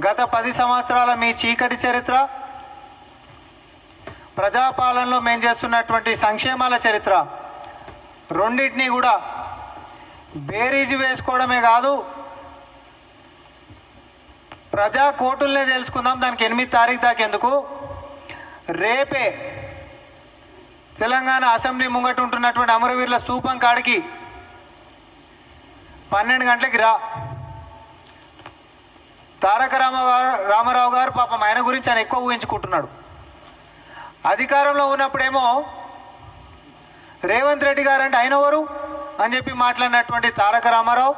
గత 10 సంవత్సరాల మీ చీకటి చరిత్ర, ప్రజాపాలనలో మేము చేస్తున్నటువంటి సంక్షేమాల చరిత్ర రెండింటినీ కూడా బేరీజు వేసుకోవడమే కాదు, ప్రజా కోర్టులనే తెలుసుకుందాం. దానికి 8 తారీఖు దాకా ఎందుకు, రేపే తెలంగాణ అసెంబ్లీ ముంగట ఉంటున్నటువంటి అమరవీరుల స్తూపం కాడికి 12 గంటలకి రా. తారక రామారావు గారు పాపం ఆయన గురించి ఆయన ఎక్కువ ఊహించుకుంటున్నాడు. అధికారంలో ఉన్నప్పుడేమో రేవంత్ రెడ్డి గారు అంటే ఆయన ఎవరు అని చెప్పి మాట్లాడినటువంటి తారక రామారావు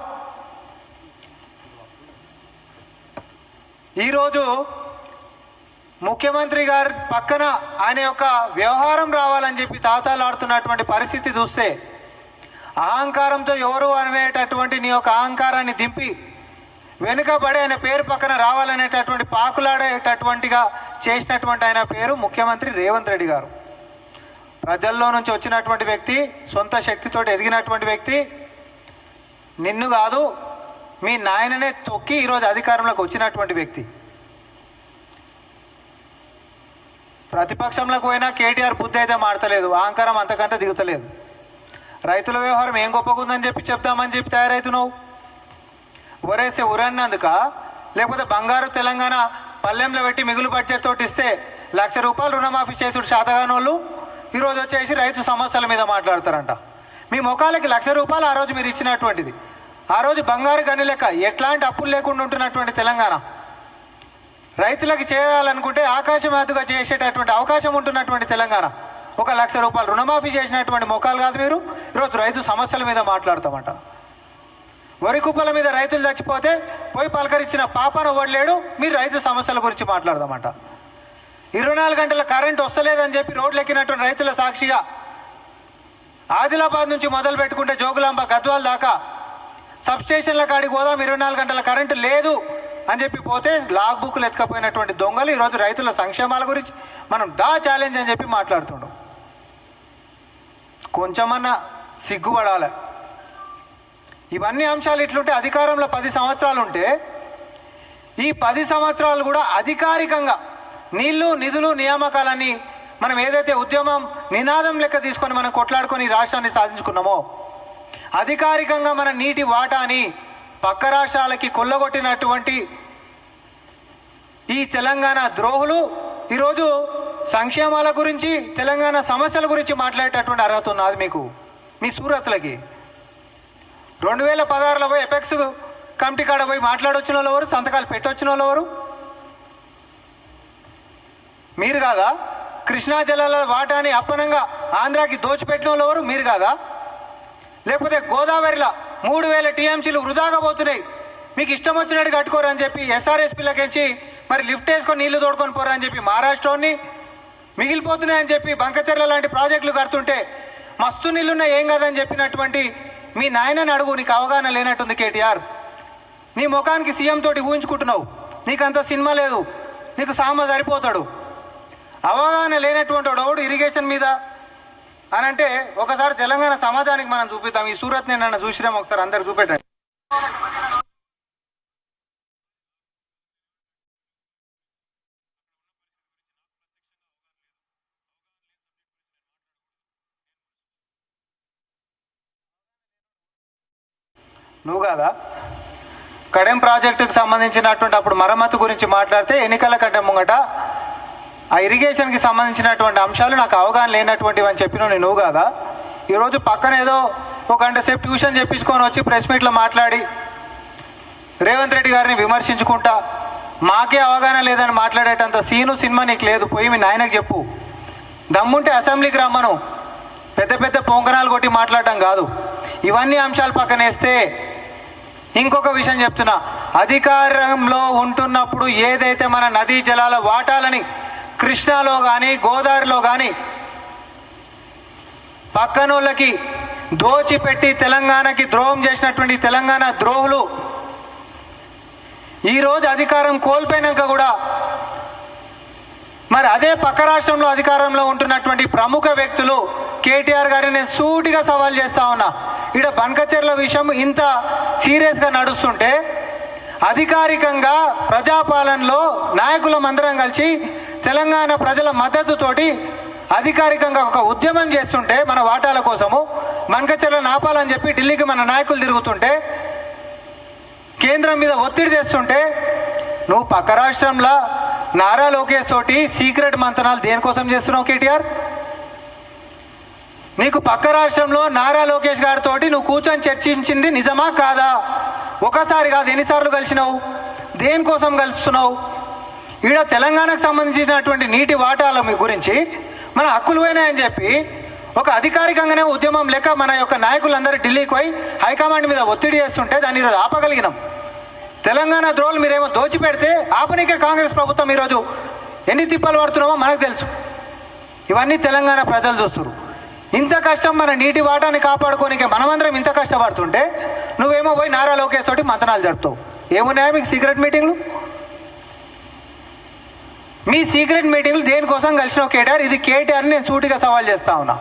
ఈరోజు ముఖ్యమంత్రి గారి పక్కన ఆయన యొక్క వ్యవహారం రావాలని చెప్పి తాతాలాడుతున్నటువంటి పరిస్థితి చూస్తే, అహంకారంతో ఎవరు అనేటటువంటి నీ యొక్క అహంకారాన్ని దింపి వెనుకబడి ఆయన పేరు పక్కన రావాలనేటటువంటి పాకులాడేటటువంటిగా చేసినటువంటి ఆయన పేరు ముఖ్యమంత్రి రేవంత్ రెడ్డి గారు. ప్రజల్లో నుంచి వచ్చినటువంటి వ్యక్తి, సొంత శక్తితో ఎదిగినటువంటి వ్యక్తి. నిన్ను కాదు మీ నాయననే తొక్కి ఈరోజు అధికారంలోకి వచ్చినటువంటి వ్యక్తి. ప్రతిపక్షంలోకి పోయినా కేటీఆర్ బుద్ధి అయితే మాడతలేదు, అహంకారం అంతకంటే దిగుతలేదు. రైతుల వ్యవహారం ఏం గొప్పకుందని చెప్పి చెప్తామని చెప్పి తయారవుతున్నావు. ఒరేసే ఉరన్నందుక, లేకపోతే బంగారు తెలంగాణ పల్లెంలో పెట్టి మిగులు బడ్జెట్ తోటి ఇస్తే 1,00,000 రూపాయలు రుణమాఫీ చేసుడు శాతగాని వాళ్ళు ఈరోజు వచ్చేసి రైతు సమస్యల మీద మాట్లాడతారంట. మీ ముఖాలకి 1,00,000 రూపాయలు ఆ రోజు మీరు ఇచ్చినటువంటిది, ఆ రోజు బంగారు గని లెక్క ఎట్లాంటి అప్పులు లేకుండా ఉంటున్నటువంటి తెలంగాణ రైతులకు చేయాలనుకుంటే ఆకాశం ఎత్తుగా చేసేటటువంటి అవకాశం ఉంటున్నటువంటి తెలంగాణ 1,00,000 రూపాయలు రుణమాఫీ చేసినటువంటి ముఖాలు కాదు మీరు. ఈరోజు రైతు సమస్యల మీద మాట్లాడతామంట. వరి కుప్పల మీద రైతులు చచ్చిపోతే పోయి పలకరించిన పాపన ఓడలేడు, మీరు రైతు సమస్యల గురించి మాట్లాడదామంట. 24 గంటల కరెంట్ వస్తలేదని చెప్పి రోడ్లు ఎక్కినటువంటి రైతుల సాక్షిగా ఆదిలాబాద్ నుంచి మొదలు పెట్టుకుంటే జోగులాంబ గద్వాల్ దాకా సబ్స్టేషన్ల కాడికి పోదాం, 24 గంటల కరెంటు లేదు అని చెప్పి పోతే లాగ్ బుక్లు ఎత్తుకపోయినటువంటి దొంగలు ఈరోజు రైతుల సంక్షేమాల గురించి మనం ఛాలెంజ్ అని చెప్పి మాట్లాడుతుండం. కొంచెమన్నా సిగ్గుపడాలి. ఇవన్నీ అంశాలు ఇట్లుంటే అధికారంలో 10 సంవత్సరాలు ఉంటే, ఈ 10 సంవత్సరాలు కూడా అధికారికంగా నీళ్లు నిధులు నియామకాలన్నీ మనం ఏదైతే ఉద్యమం నినాదం లెక్క తీసుకొని మనం కొట్లాడుకొని రాష్ట్రాన్ని సాధించుకున్నామో, అధికారికంగా మన నీటి వాటాని పక్క రాష్ట్రాలకి కొల్లగొట్టినటువంటి ఈ తెలంగాణ ద్రోహులు ఈరోజు సంక్షేమాల గురించి, తెలంగాణ సమస్యల గురించి మాట్లాడేటటువంటి అర్హత ఉన్నది మీకు, మీ సూరత్లకి. 2016లో పోయి ఎపెక్స్ కమిటీ కాడ పోయి మాట్లాడొచ్చిన వాళ్ళు ఎవరు, సంతకాలు పెట్టొచ్చిన వాళ్ళు ఎవరు? మీరు కాదా? కృష్ణా జలాల వాటాని అప్పనంగా ఆంధ్రాకి దోచిపెట్టిన వాళ్ళు ఎవరు? మీరు కాదా? లేకపోతే గోదావరిలో 3,000 టీఎంసీలు వృధాగా పోతున్నాయి, మీకు ఇష్టం వచ్చినట్టు కట్టుకోరని చెప్పి ఎస్ఆర్ఎస్పీలకించి మరి లిఫ్ట్ వేసుకొని నీళ్లు తోడుకొని పోరని చెప్పి మహారాష్ట్రని మిగిలిపోతున్నాయని చెప్పి బంకచెర్ల లాంటి ప్రాజెక్టులు కడుతుంటే మస్తు నీళ్లున్నాయి ఏం కాదని చెప్పినటువంటి మీ నాయనని అడుగు. నీకు అవగాహన లేనట్టుంది కేటీఆర్. నీ ముఖానికి సీఎం తోటి ఊహించుకుంటున్నావు, నీకంత సినిమా లేదు, నీకు సామ సరిపోతాడు. అవగాహన లేనటువంటి వాడు ఇరిగేషన్ మీద అని అంటే ఒకసారి తెలంగాణ సమాజానికి మనం చూపిద్దాం. ఈ సూరత్ నేను చూసినాం, ఒకసారి అందరు చూపెట్టండి. నువ్వు కాదా? కడెం ప్రాజెక్టుకు సంబంధించినటువంటి అప్పుడు మరమ్మతు గురించి మాట్లాడితే ఎన్నికల కంటే ముంగట ఆ ఇరిగేషన్కి సంబంధించినటువంటి అంశాలు నాకు అవగాహన లేనటువంటివి అని చెప్పిన నువ్వు కాదా? ఈరోజు పక్కన ఏదో 1 గంట సేపు ట్యూషన్ చెప్పించుకొని వచ్చి ప్రెస్ మీట్లో మాట్లాడి రేవంత్ రెడ్డి గారిని విమర్శించుకుంటా మాకే అవగాహన లేదని మాట్లాడేటంత సీను సినిమా నీకు లేదు. పోయి మీ నాయనకు చెప్పు. దమ్ముంటే అసెంబ్లీకి రమ్మను, పెద్ద పెద్ద పొంగనాలు కొట్టి మాట్లాడటం కాదు. ఇవన్నీ అంశాలు పక్కనేస్తే ఇంకొక విషయం చెప్తున్నా, అధికారంలో ఉంటున్నప్పుడు ఏదైతే మన నదీ జలాల వాటాలని కృష్ణాలో కానీ గోదావరిలో కానీ పక్కనోళ్ళకి దోచిపెట్టి తెలంగాణకి ద్రోహం చేసినటువంటి తెలంగాణ ద్రోహులు ఈరోజు అధికారం కోల్పోయినాక కూడా మరి అదే పక్క రాష్ట్రంలో అధికారంలో ఉంటున్నటువంటి ప్రముఖ వ్యక్తులు కేటీఆర్ గారిని నేను సూటిగా సవాల్ చేస్తా ఉన్నా. ఇక్కడ బంకచెర్ల విషయం ఇంత సీరియస్గా నడుస్తుంటే అధికారికంగా ప్రజాపాలన పాలనలో నాయకులం అందరం కలిసి తెలంగాణ ప్రజల మద్దతుతోటి అధికారికంగా ఒక ఉద్యమం చేస్తుంటే మన వాటాల కోసము మనకచెర్లను ఆపాలని చెప్పి ఢిల్లీకి మన నాయకులు తిరుగుతుంటే కేంద్రం మీద ఒత్తిడి చేస్తుంటే నువ్వు పక్క రాష్ట్రంలో నారా లోకేష్ తోటి సీక్రెట్ మంతనాలు దేనికోసం చేస్తున్నావు కేటీఆర్? నీకు పక్క రాష్ట్రంలో నారా లోకేష్ గారితో నువ్వు కూర్చొని చర్చించింది నిజమా కాదా? ఒకసారి కాదు, ఎన్నిసార్లు కలిసినావు? దేనికోసం కలుస్తున్నావు? ఈడ తెలంగాణకు సంబంధించినటువంటి నీటి వాటాల గురించి మన హక్కులు పోయినాయని చెప్పి ఒక అధికారికంగానే ఉద్యమం లెక్క మన యొక్క నాయకులందరూ ఢిల్లీకి పోయి హైకమాండ్ మీద ఒత్తిడి చేస్తుంటే దాన్ని ఈరోజు ఆపగలిగినాం. తెలంగాణ ద్రోహులు మీరేమో దోచిపెడితే ఆపనికే కాంగ్రెస్ ప్రభుత్వం ఈరోజు ఎన్ని తిప్పలు పడుతున్నామో మనకు తెలుసు. ఇవన్నీ తెలంగాణ ప్రజలు చూస్తున్నారు. ఇంత కష్టం మన నీటి వాటాన్ని కాపాడుకోనికే మనమందరం ఇంత కష్టపడుతుంటే నువ్వేమో పోయి నారా లోకేష్ తోటి మంతనాలు జరుపుతావు. ఏమున్నాయా మీకు సీక్రెట్ మీటింగ్లు? మీ సీక్రెట్ మీటింగ్లు దేనికోసం కలిసినావు కేటీఆర్? ఇది కేటీఆర్ని నేను సూటిగా సవాల్ చేస్తా ఉన్నా.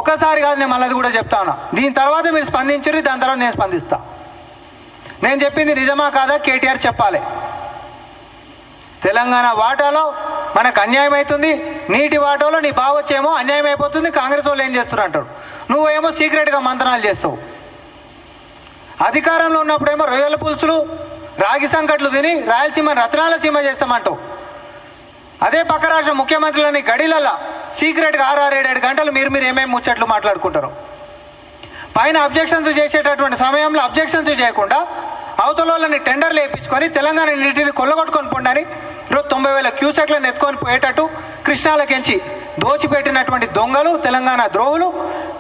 ఒకసారి కాదు, నేను మళ్ళీ కూడా చెప్తా ఉన్నా. దీని తర్వాత మీరు స్పందించరు, దాని తర్వాత నేను స్పందిస్తా. నేను చెప్పింది నిజమా కాదా కేటీఆర్ చెప్పాలి. తెలంగాణ వాటాలో మనకు అన్యాయం అవుతుంది, నీటి వాటాలో నీ బావొచ్చేమో అన్యాయం అయిపోతుంది, కాంగ్రెస్ వాళ్ళు ఏం చేస్తున్నారు అంటాడు. నువ్వేమో సీక్రెట్గా మంతనాలు చేస్తావు. అధికారంలో ఉన్నప్పుడేమో రొయ్యల పులుసులు రాగి సంకట్లు తిని రాయలసీమ రత్నాల సీమ చేస్తామంటావు. అదే పక్క రాష్ట్ర ముఖ్యమంత్రులని గడిలల్లా సీక్రెట్గా 6-7 గంటలు మీరు ఏమేమి ముచ్చట్లు మాట్లాడుకుంటారు. పైన అబ్జెక్షన్స్ చేసేటటువంటి సమయంలో అబ్జెక్షన్స్ చేయకుండా అవతల వాళ్ళని టెండర్లు వేయించుకొని తెలంగాణ నీటిని కొల్లగొట్టుకొని పొండని ఈరోజు 90,000 క్యూసెక్లను ఎత్తుకొని పోయేటట్టు కృష్ణాలకెంచి దోచిపెట్టినటువంటి దొంగలు తెలంగాణ ద్రోహులు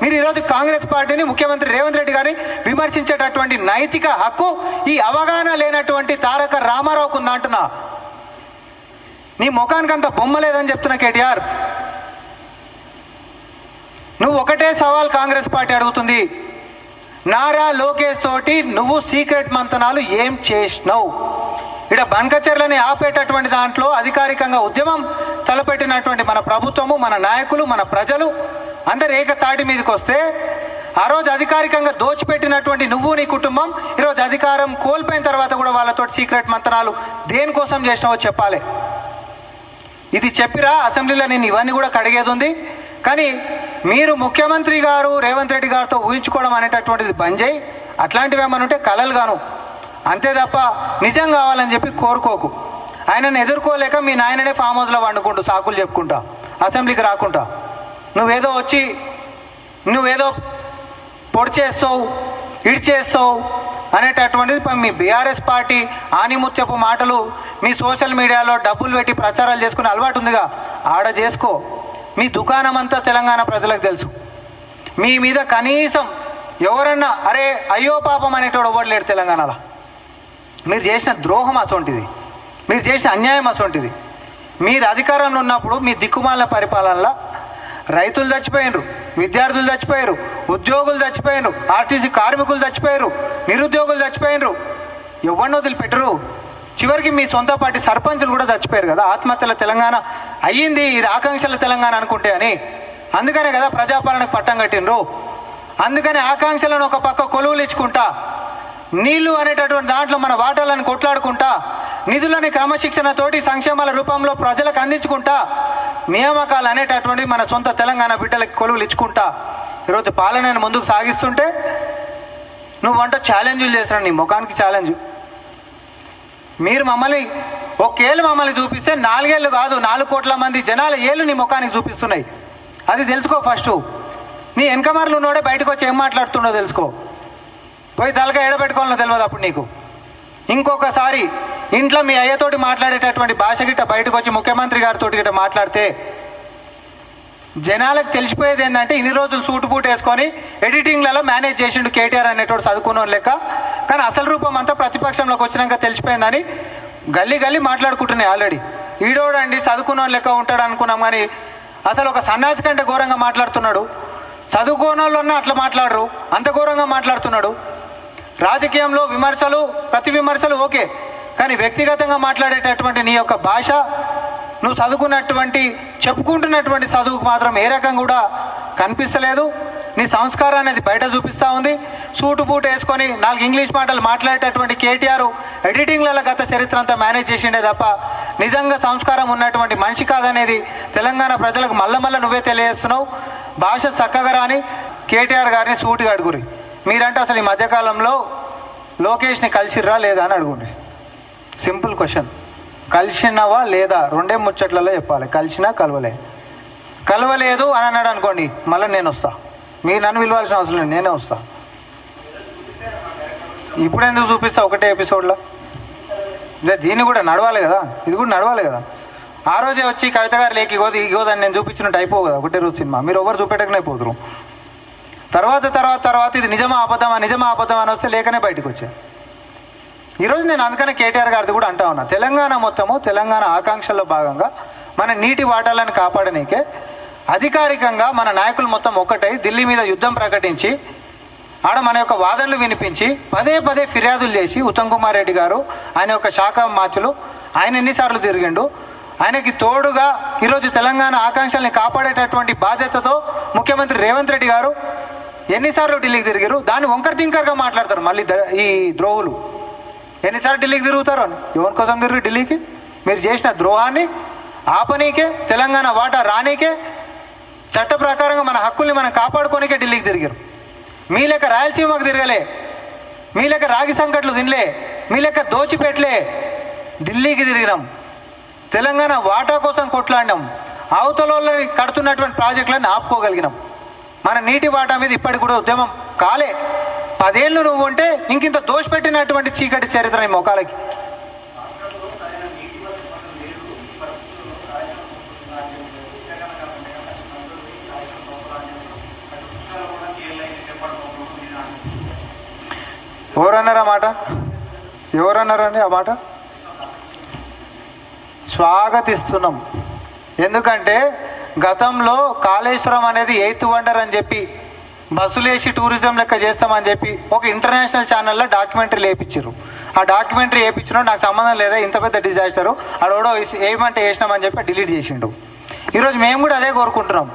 మీరు ఈరోజు కాంగ్రెస్ పార్టీని ముఖ్యమంత్రి రేవంత్ రెడ్డి గారిని విమర్శించేటటువంటి నైతిక హక్కు ఈ అవగాహన లేనటువంటి తారక రామారావుకు ఉందా అంటున్నా. నీ ముఖానికి అంత బొమ్మ లేదని చెప్తున్నా కేటీఆర్. నువ్వు ఒకటే సవాల్ కాంగ్రెస్ పార్టీ అడుగుతుంది, నారా లోకేష్ తోటి నువ్వు సీక్రెట్ మంతనాలు ఏం చేసినావు? ఇక్కడ బంకచెర్లని ఆపేటటువంటి దాంట్లో అధికారికంగా ఉద్యమం తలపెట్టినటువంటి మన ప్రభుత్వము, మన నాయకులు, మన ప్రజలు అందరు ఏకతాటి మీదకి వస్తే ఆ రోజు అధికారికంగా దోచిపెట్టినటువంటి నువ్వు నీ కుటుంబం ఈరోజు అధికారం కోల్పోయిన తర్వాత కూడా వాళ్ళతో సీక్రెట్ మంతనాలు దేనికోసం చేసినావో చెప్పాలి. ఇది చెప్పిరా అసెంబ్లీలో నేను ఇవన్నీ కూడా కడిగేది ఉంది. కానీ మీరు ముఖ్యమంత్రి గారు రేవంత్ రెడ్డి గారితో ఊహించుకోవడం అనేటటువంటిది బంద్ చేయి. అట్లాంటివి ఏమని ఉంటే కలలు గాను, అంతే తప్ప నిజం కావాలని చెప్పి కోరుకోకు. ఆయనను ఎదుర్కోలేక మీ నాయననే ఫామ్ హౌస్లో వండుకుంటూ సాకులు చెప్పుకుంటా అసెంబ్లీకి రాకుండా నువ్వేదో వచ్చి నువ్వేదో పొడి చేస్తావు ఇడి చేస్తావు అనేటటువంటిది మీ బీఆర్ఎస్ పార్టీ ఆనిముత్యపు మాటలు మీ సోషల్ మీడియాలో డబ్బులు పెట్టి ప్రచారాలు చేసుకునే అలవాటు ఉందిగా, ఆడ చేసుకో. మీ దుకాణం అంతా తెలంగాణ ప్రజలకు తెలుసు. మీ మీద కనీసం ఎవరన్నా అరే అయ్యో పాపం అనేటోడు ఎవరు లేడు తెలంగాణలో. మీరు చేసిన ద్రోహం అసొంటిది, మీరు చేసిన అన్యాయం అసొంటిది. మీరు అధికారంలో ఉన్నప్పుడు మీ దిక్కుమాలిన పరిపాలనలో రైతులు చచ్చిపోయినరు, విద్యార్థులు చచ్చిపోయారు, ఉద్యోగులు చచ్చిపోయినరు, ఆర్టీసీ కార్మికులు చచ్చిపోయారు, నిరుద్యోగులు చచ్చిపోయినరు. ఎవరిని వదిలిపెట్టరు. చివరికి మీ సొంత పార్టీ సర్పంచులు కూడా చచ్చిపోయారు కదా. ఆత్మహత్యల తెలంగాణ అయ్యింది, ఇది ఆకాంక్షల తెలంగాణ అనుకుంటే అని. అందుకనే కదా ప్రజాపాలనకు పట్టం కట్టినరు. అందుకని ఆకాంక్షలను ఒక పక్క కొలువులు ఇచ్చుకుంటా, నీళ్లు అనేటటువంటి దాంట్లో మన వాటాలను కొట్లాడుకుంటా, నిధులని క్రమశిక్షణతోటి సంక్షేమాల రూపంలో ప్రజలకు అందించుకుంటా, నియామకాలు అనేటటువంటి మన సొంత తెలంగాణ బిడ్డలకి కొలువులు ఇచ్చుకుంటా ఈరోజు పాలనను ముందుకు సాగిస్తుంటే నువ్వంట ఛాలెంజ్లు చేస్తున్నావు. నీ ముఖానికి ఛాలెంజ్. మీరు మమ్మల్ని ఒకేళ్ళు మమ్మల్ని చూపిస్తే 4 ఏళ్ళు కాదు 4 కోట్ల మంది జనాల ఏళ్ళు నీ ముఖానికి చూపిస్తున్నాయి. అది తెలుసుకో ఫస్ట్. నీ వెనకమార్లు ఉన్నోడే బయటకు వచ్చి ఏం మాట్లాడుతుండో తెలుసుకో. పోయి తలక ఎడబెట్టుకోవాలో తెలియదు అప్పుడు నీకు. ఇంకొకసారి ఇంట్లో మీ అయ్యతోటి మాట్లాడేటటువంటి భాష గిట్ట బయటకు వచ్చి ముఖ్యమంత్రి గారితో గిట్ట మాట్లాడితే జనాలకు తెలిసిపోయేది ఏంటంటే ఇన్ని రోజులు సూటుపూట వేసుకొని ఎడిటింగ్లలో మేనేజ్ చేసిండు కేటీఆర్ అనేటోడు చదువుకున్న లెక్క. కానీ అసలు రూపం అంతా ప్రతిపక్షంలోకి వచ్చినాక తెలిసిపోయిందని గల్లీ మాట్లాడుకుంటున్నాయి ఆల్రెడీ. ఈడోడండి చదువుకున్న లెక్క ఉంటాడు అనుకున్నాం, కానీ అసలు ఒక సన్యాసి కంటే ఘోరంగా మాట్లాడుతున్నాడు. చదువుకోని వాళ్ళన్నా అట్లా మాట్లాడరు, అంత ఘోరంగా మాట్లాడుతున్నాడు. రాజకీయంలో విమర్శలు ప్రతి విమర్శలు ఓకే, కానీ వ్యక్తిగతంగా మాట్లాడేటటువంటి నీ యొక్క భాష, నువ్వు చదువుకున్నటువంటి చెప్పుకుంటున్నటువంటి చదువుకు మాత్రం ఏ రకంగా కూడా కనిపిస్తలేదు. నీ సంస్కారం అనేది బయట చూపిస్తూ ఉంది. సూటు బూటు వేసుకొని 4 ఇంగ్లీష్ మాటలు మాట్లాడేటటువంటి కేటీఆర్ ఎడిటింగ్లలో గత చరిత్ర అంతా మేనేజ్ చేసిండే తప్ప నిజంగా సంస్కారం ఉన్నటువంటి మనిషి కాదనేది తెలంగాణ ప్రజలకు మళ్ళా నువ్వే తెలియజేస్తున్నావు. భాష చక్కగా రాని కేటీఆర్ గారిని సూటిగా అడుగురి. మీరంటే అసలు ఈ మధ్యకాలంలో లోకేష్ని కలిసిర్రా లేదా అని అడుగుండ్రి. Simple question. కలిసినవా లేదా రెండే ముచ్చట్లలో చెప్పాలి. కలిసినా కలవలేదు అని అన్నాడు అనుకోండి, మళ్ళీ నేను వస్తా. మీరు నన్ను పిలవాల్సిన అవసరం లేదు, నేనే వస్తా. ఇప్పుడు ఎందుకు చూపిస్తా ఒకటే ఎపిసోడ్లో? దీన్ని కూడా నడవాలి కదా, ఇది కూడా నడవాలి కదా. ఆ రోజే వచ్చి కవిత గారు లేక ఇగోదని నేను చూపించినట్టు అయిపో కదా ఒకటే రోజు సినిమా. మీరు ఎవరు చూపెట్టకనే పోతురు. తర్వాత ఇది నిజమా అబద్ధమా అని వస్తే లేకనే బయటకు వచ్చాయి. ఈరోజు నేను అందుకనే కేటీఆర్ గారిది కూడా అంటా ఉన్నా, తెలంగాణ మొత్తము తెలంగాణ ఆకాంక్షల్లో భాగంగా మన నీటి వాటాలను కాపాడనీకే అధికారికంగా మన నాయకులు మొత్తం ఒక్కటై ఢిల్లీ మీద యుద్ధం ప్రకటించి ఆడ మన యొక్క వాదనలు వినిపించి పదే ఫిర్యాదులు చేసి ఉత్తమ్ కుమార్ రెడ్డి గారు ఆయన యొక్క శాఖ మాచులు ఆయన ఎన్నిసార్లు తిరిగిండు. ఆయనకి తోడుగా ఈరోజు తెలంగాణ ఆకాంక్షల్ని కాపాడేటటువంటి బాధ్యతతో ముఖ్యమంత్రి రేవంత్ రెడ్డి గారు ఎన్నిసార్లు ఢిల్లీకి తిరిగారు. దాన్ని వంకర టింకర్గా మాట్లాడతారు మళ్ళీ ఈ ద్రోహులు. ఎన్నిసార్లు ఢిల్లీకి తిరుగుతారు అని ఎవరి కోసం తిరిగి ఢిల్లీకి? మీరు చేసిన ద్రోహాన్ని ఆపనీకే, తెలంగాణ వాటా రానీకే, చట్ట ప్రకారంగా మన హక్కుల్ని మనం కాపాడుకోనికే ఢిల్లీకి తిరిగారు. మీ లెక్క రాయలసీమకు తిరగలే, మీ లెక్క రాగి సంకట్లు తినలే, మీ లెక్క దోచిపెట్టలే. ఢిల్లీకి తిరిగినాం, తెలంగాణ వాటా కోసం కొట్లాడినాం, అవతలని కడుతున్నటువంటి ప్రాజెక్టులను ఆపుకోగలిగినాం. మన నీటి వాటా మీద ఇప్పటికి కూడా ఉద్యమం కాలే. 10 ఏళ్ళు నువ్వు ఉంటే ఇంకింత దోషపెట్టినటువంటి చీకటి చరిత్ర ఈ మొఖాలకి. ఎవరన్నారండి ఆ మాట? స్వాగతిస్తున్నాం. ఎందుకంటే గతంలో కాళేశ్వరం అనేది 8th వండర్ అని చెప్పి బస్సులేసి టూరిజం లెక్క చేస్తామని చెప్పి ఒక ఇంటర్నేషనల్ ఛానల్లో డాక్యుమెంటరీ వేయించారు. ఆ డాక్యుమెంటరీ వేయించిన నాకు సంబంధం లేదా, ఇంత పెద్ద డిజాస్టరు అడోడో ఏమంటే వేసినామని చెప్పి డిలీట్ చేసిండు. ఈరోజు మేము కూడా అదే కోరుకుంటున్నాం.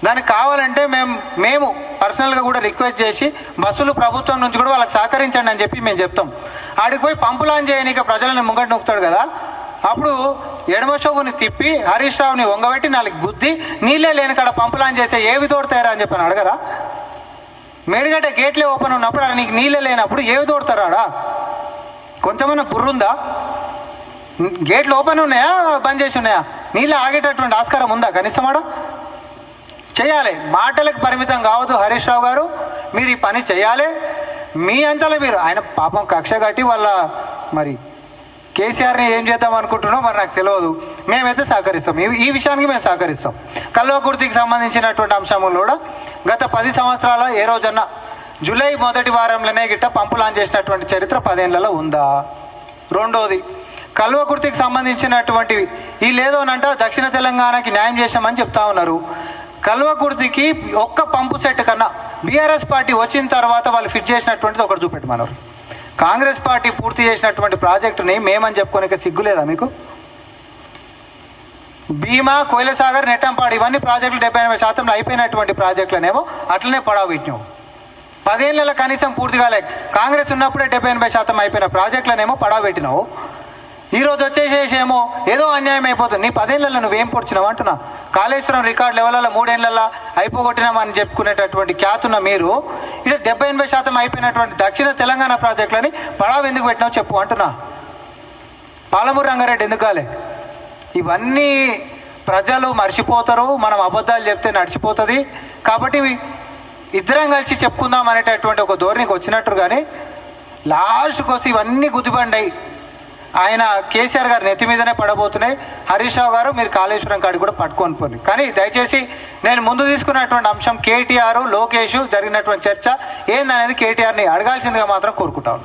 దానికి కావాలంటే మేము పర్సనల్గా కూడా రిక్వెస్ట్ చేసి బస్సులు ప్రభుత్వం నుంచి కూడా వాళ్ళకి సహకరించండి అని చెప్పి మేము చెప్తాం. ఆడికి పోయి పంపులాన్ చేయనీక ప్రజలను ముంగట నొక్కుతాడు కదా, అప్పుడు ఎడమ షోవుని తిప్పి హరీష్ రావుని వంగబెట్టి 4 గుద్ది నీళ్ళే లేని కాడ పంపులాన్ చేస్తే ఏవి తోడతారా అని చెప్పని అడగరా? మేడిగడ్డ గేట్లే ఓపెన్ ఉన్నప్పుడు అలా నీకు నీళ్ళే లేనప్పుడు ఏవి తోడతారా? కొంచెమన్నా బుర్రుందా? గేట్లు ఓపెన్ ఉన్నాయా బంద్ చేసి ఉన్నాయా? నీళ్ళు ఆగేటటువంటి ఆస్కారం ఉందా కనీసమాడ? చేయాలి. మాటలకు పరిమితం కావద్దు హరీష్ రావు గారు, మీరు ఈ పని చేయాలి. మీ అంతలో మీరు ఆయన పాపం కక్ష కట్టి వాళ్ళ మరి కేసీఆర్ని ఏం చేద్దాం అనుకుంటున్నాం మరి నాకు తెలియదు. మేమైతే సహకరిస్తాం, ఈ విషయానికి మేము సహకరిస్తాం. కల్వకుర్తికి సంబంధించినటువంటి అంశంలో కూడా గత 10 సంవత్సరాల ఏ రోజన్నా జూలై 1వ వారంలోనే గిట్ట పంపులాన్ చేసినటువంటి చరిత్ర 10 ఏళ్లలో ఉందా? రెండోది, కల్వకుర్తికి సంబంధించినటువంటివి ఈ లేదోనంట దక్షిణ తెలంగాణకి న్యాయం చేసామని చెప్తా ఉన్నారు. కల్వకుర్తికి ఒక్క పంపు సెట్ కన్నా బీఆర్ఎస్ పార్టీ వచ్చిన తర్వాత వాళ్ళు ఫిట్ చేసినటువంటిది ఒకటి చూపెట్టమన్నారు. కాంగ్రెస్ పార్టీ పూర్తి చేసినటువంటి ప్రాజెక్టుని మేమని చెప్పుకోనిక సిగ్గులేదా మీకు? భీమా, కోయిలసాగర్, నెట్టంపాడు ఇవన్నీ ప్రాజెక్టులు 78% అయిపోయినటువంటి ప్రాజెక్టులనేమో అట్లనే పడవబెట్టినావు. 10 ఏళ్ళలో కనీసం పూర్తి కాలే. కాంగ్రెస్ ఉన్నప్పుడే 70-80% అయిపోయిన ప్రాజెక్టులనేమో పడవబెట్టినావు. ఈరోజు వచ్చేసేమో ఏదో అన్యాయం అయిపోతుంది. నీ 10 ఏళ్లలో నువ్వేం పొడిచినావు అంటున్నా. కాళేశ్వరం రికార్డు లెవెల్లో 3 ఏళ్లలో అయిపోగొట్టినామని చెప్పుకునేటటువంటి ఖ్యాతున్న మీరు ఇటు 70-80% అయిపోయినటువంటి దక్షిణ తెలంగాణ ప్రాజెక్టులని పడావు ఎందుకు పెట్టినావు చెప్పు అంటున్నా. పాలమూరు రంగారెడ్డి ఎందుకు కాలే? ఇవన్నీ ప్రజలు మర్చిపోతారు. మనం అబద్ధాలు చెప్తే నడిచిపోతుంది. కాబట్టి ఇద్దరం కలిసి చెప్పుకుందాం అనేటటువంటి ఒక ధోరణికి వచ్చినట్టు. కానీ లాస్ట్కి వస్తే ఇవన్నీ గుద్దిబండాయి. ఆయన కేసీఆర్ గారు నెత్తి మీదనే పడబోతున్నాయి. హరీష్ రావు గారు మీరు కాళేశ్వరం కాడికి కూడా పట్టుకొని పోయి. కానీ దయచేసి నేను ముందు తీసుకున్నటువంటి అంశం కేటీఆర్ లోకేష్ జరిగినటువంటి చర్చ ఏందనేది కేటీఆర్ని అడగాల్సిందిగా మాత్రం కోరుకుంటాను.